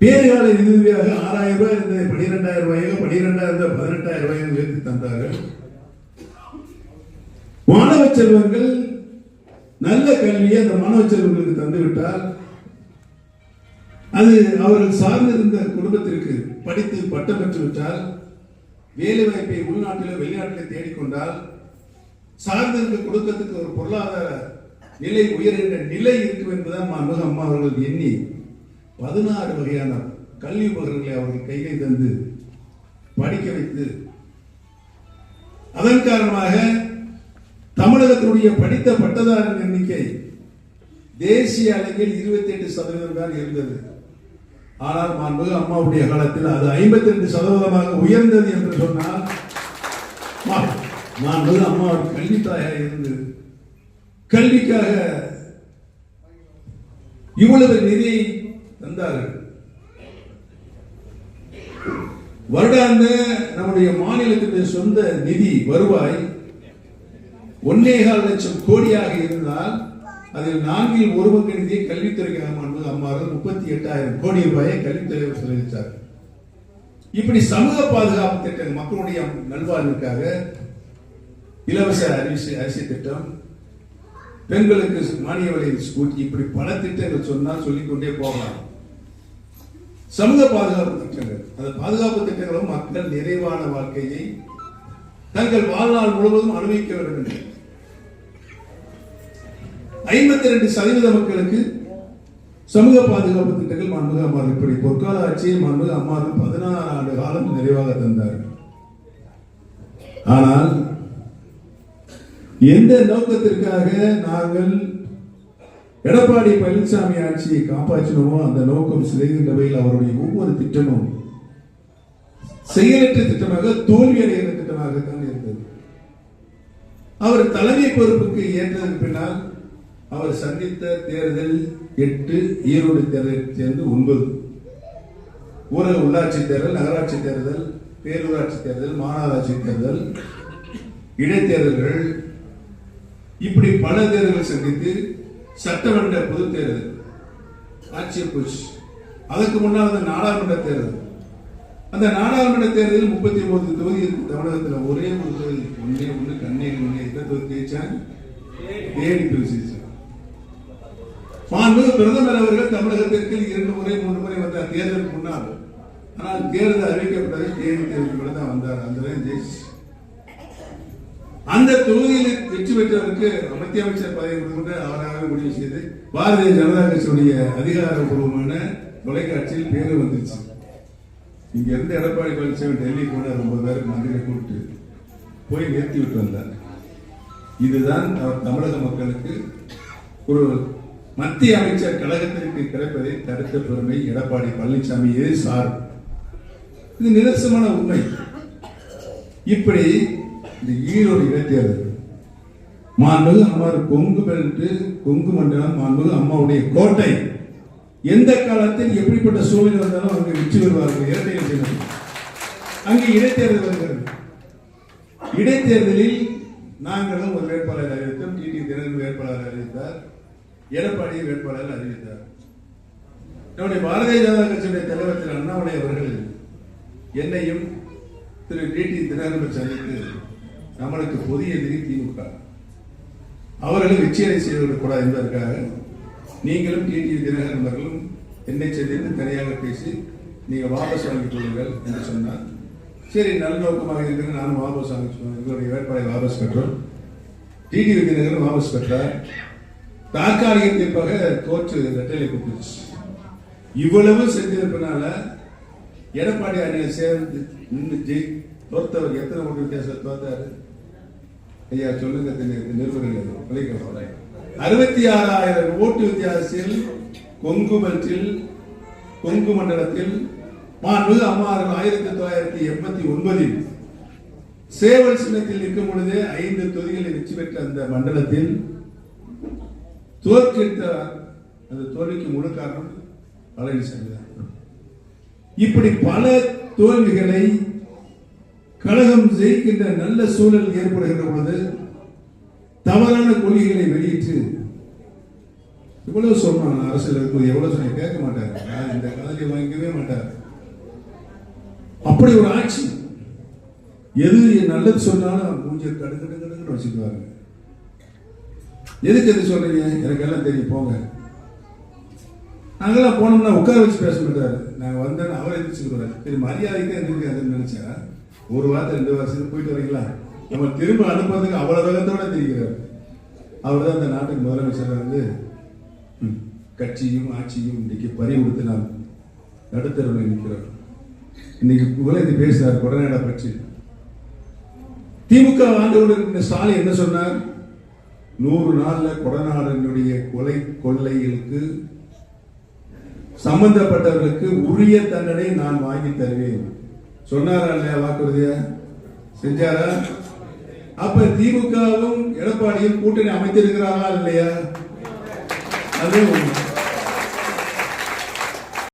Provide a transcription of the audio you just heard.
பேறுகால நிதியுதவியாக 6,000 ரூபாய் இருந்தது 12,000 ரூபாயாக 12,000 18,000 ரூபாய் உயர்த்தி தந்தார்கள். மாணவ செல்வங்கள் நல்ல கல்வியை அந்த மாணவ செல்வங்களுக்கு தந்துவிட்டால் அது அவர்கள் சார்ந்திருந்த குடும்பத்திற்கு படித்து பட்டம் பெற்றுவிட்டால் வேலை வாய்ப்பை உள்நாட்டில் வெளிநாட்டில் தேடிக்கொண்டால் சார்ந்திருந்த குடும்பத்துக்கு ஒரு பொருளாதார நிலை உயர்கின்ற நிலை இருக்கும் என்பதுதான் மாண்புமிகு அம்மா அவர்கள் எண்ணி 16 வகையான கல்வி உபகரணங்களை அவர்கள் கையை தந்து படிக்க வைத்து அதன் காரணமாக தமிழகத்தினுடைய படித்த பட்டதாரின் எண்ணிக்கை தேசிய அளவில் 28% தான் இருந்தது. ஆனால் மாண்புமிகு அம்மாவுடைய காலத்தில் அது 52% உயர்ந்தது என்று சொன்னால் மாண்புமிகு அம்மா ஒரு கல்வி தாயாக இருந்தது. கல்விக்காக இவ்வளவு நிதியை தந்தார்கள். வருடாந்த நம்முடைய மாநிலத்தினுடைய சொந்த நிதி வருவாய் 1.25 லட்சம் கோடியாக இருந்தால் அதில் 1/4 நிதியை கல்வித்துறைக்காக மாண்புமிகு அம்மா 38,000 கோடி ரூபாயை கல்வித்துறை செலவழித்தார். இப்படி சமூக பாதுகாப்பு திட்டங்கள் மக்களுடைய நல்வாழ்வுக்காக இலவச அரிசி திட்டம், பெண்களுக்கு மானிய விலை ஸ்கூட்டி, இப்படி பல திட்டங்கள் சொன்னால் சொல்லிக்கொண்டே போகலாம். சமூக பாதுகாப்பு திட்டங்கள், அந்த பாதுகாப்பு திட்டங்களும் மக்கள் நிறைவான வாழ்க்கையை தங்கள் வாழ்நாள் முழுவதும் அனுபவிக்க வேண்டும் என்று 52% மக்களுக்கு சமூக பாதுகாப்பு திட்டங்கள் மாண்புமிகு அம்மா இப்படி பொற்கால ஆட்சியை மாண்புமிகு அம்மா 16 ஆண்டு காலம் நிறைவாக தந்தார்கள். ஆனால் எந்த நோக்கத்திற்காக நாங்கள் எடப்பாடி பழனிசாமி ஆட்சியை காப்பாற்றினோமோ அந்த நோக்கம் சிதைகின்ற வகையில் அவருடைய ஒவ்வொரு திட்டமும் செயலற்ற திட்டமாக தோல்வி அடைகிற திட்டமாகத்தான் இருந்தது. அவர் தலைமை பொறுப்புக்கு ஏற்றதற்கு பின்னால் அவர் சந்தித்த தேர்தல் 8, ஈரோடு தேர்தல் சேர்ந்து 9, ஊரக உள்ளாட்சி தேர்தல், நகராட்சி தேர்தல், பேரூராட்சி தேர்தல், மாநகராட்சி தேர்தல், இடைத்தேர்தல்கள், இப்படி பல தேர்தல்கள் சந்தித்து சட்டமன்ற பொது தேர்தல் ஆட்சியை போச்சு. அதற்கு முன்னால் அந்த நாடாளுமன்ற தேர்தல், அந்த நாடாளுமன்ற தேர்தலில் 39 தொகுதி இருக்கு தமிழகத்தில். ஒரே ஒரு தொகுதி ஒன்று கண்ணீர் ஜெயிச்சாங்க. மாண்புமிகு பிரதமர் அவர்கள் தமிழகத்திற்கு 2 முறை 3 முறை வந்தார் தேர்தலுக்கு முன்னால். ஆனால் தேர்தல் அறிவிக்கப்பட்டது தேதி தேர்தலுக்கு தான் வந்தார். அந்த ஜெயிச்சு அந்த தொகுதியில் வெற்றி பெற்றவருக்கு மத்திய அமைச்சர் பதவி கொடுத்து அவராக முடிவு செய்து பாரதிய ஜனதா கட்சியுடைய அதிகாரப்பூர்வமான தொலைக்காட்சியில் பேரு வந்துருச்சு. இங்க இருந்து எடப்பாடி பழனிசாமி டெல்லி கூட 9 பேருக்கு மந்திரி கூப்பிட்டு போய் நிறுத்தி விட்டு வந்தார். இதுதான் அவர் தமிழக மக்களுக்கு ஒரு மத்திய அமைச்சர் கழகத்திற்கு கிடைப்பதை தடுத்த பெருமை எடப்பாடி பழனிசாமி சார். இது நிதர்சனமான உண்மை. இப்படி இந்த ஈரோடு இடைத்தேர்தல் மாண்புமிகு அம்மா கொங்கு பெல்ட், கொங்கு மண்டலம் மாண்புமிகு அம்மாவுடைய கோட்டை. எந்த காலத்தில் எப்படிப்பட்ட சூழ்நிலை வந்தாலும் அங்கு வெற்றி பெறுவார்கள். இரட்டை அங்கு இடைத்தேர்தல் வருகிறது. இடைத்தேர்தலில் நாங்களும் ஒரு வேட்பாளர் அறிவித்தோம். டிடி தினகரன் வேட்பாளர் அறிவித்தார், எடப்பாடி வேட்பாளர் அறிவித்தார். நம்முடைய பாரதிய ஜனதா கட்சியுடைய தலைவர் திரு அண்ணாமலை அவர்கள் என்னையும் திரு டிடி தினகரன் சந்தித்து நம்மளுக்கு புதிய எதிரி திமுக, அவர்களை வெற்றியடை செய்துவிடக்கூடாது என்பதற்காக நீங்களும் டிடி தினகரன் அவர்களும் என்னை சந்தித்து தனியாக பேசி நீங்கள் வாபஸ் வாங்கிக் கொள்ளுங்கள் என்று சொன்னார். சரி, நல்ல நோக்கமாக இருக்கிறது. நானும் வாபஸ் வாங்கி எங்களுடைய வேட்பாளரை வாபஸ் பெற்றோம். டிடி தினகரன் வாபஸ் பெற்றார். தற்காலிக தீர்ப்பாக கோர்ட்டு ரெட்டலை கொடுத்துச்சு. இவ்வளவு செஞ்சதுனால எடப்பாடி அணியை சேர்ந்து நின்று தோற்றவர் எத்தனை ஓட்டு வித்தியாசம் தோத்தாரு? ஐயா சொல்லுங்க, நிறுவனங்கள் 66,000 ஓட்டு வித்தியாசத்தில் கொங்கு பெல்ட்டில், கொங்கு மண்டலத்தில் மாண்புமிகு அம்மா 1989 சேவல் சின்னத்தில் நிற்கும் பொழுது 5 தொகுதிகளில் வெற்றி பெற்ற அந்த மண்டலத்தில் தோற்கிட்ட அந்த தோல்விக்கு முழு காரணம் பழனிசாமி தான். இப்படி பல தோல்விகளை கழகம் ஜெயிக்கின்ற நல்ல சூழல் ஏற்படுகின்ற பொழுது தவறான கொள்கைகளை வெளியிட்டு இவ்வளவு சொன்னாங்க. அரசியல் இருக்கும் எவ்வளவு சொன்ன கேட்க மாட்டாங்க. இந்த காதலி வாங்கவே அப்படி ஒரு ஆட்சி. எது நல்லது சொன்னாலும் மூஞ்சி கடுக்கடுன்னு வச்சுக்குவாங்க. எதுக்கு எது சொல்றீங்க? எனக்கு எல்லாம் தெரியும், போங்க. நாங்கெல்லாம் போனோம்னா உட்கார வச்சு பேச மாட்டாரு. நாங்க வந்தோன்னு அவர் எதிர்த்துக்கிறாரு. சரி, மரியாதைக்கு எதிர்க்கு நினைச்சா ஒரு வாரத்தை 2 வருஷத்துக்கு போயிட்டு வரீங்களா, நம்ம திரும்ப அனுப்புறதுக்கு அவ்வளவு வேகத்தோட தெரிகிறார். அவர் தான் இந்த நாட்டுக்கு முதலமைச்சர் வந்து கட்சியும் ஆட்சியும் இன்னைக்கு பறி கொடுத்து நாம் நடுத்தரவில் நிற்கிறோம். இன்னைக்கு இது பேசினார் கொடநாடா பற்றி. திமுக ஆண்டு கொண்டிருக்கிற ஸ்டாலின் என்ன சொன்னார்? 100 நாள்ல கொடநாடனுடைய கொலை கொள்ளைகளுக்கு சம்பந்தப்பட்டவர்களுக்கு உரிய தண்டனை நான் வாங்கி தருவேன் சொன்னாரா இல்லையா? வாக்குறுதியா செஞ்சாரா? அப்ப திமுகவும் எடப்பாடியும் கூட்டணி அமைத்திருக்கிறாரா இல்லையா? அது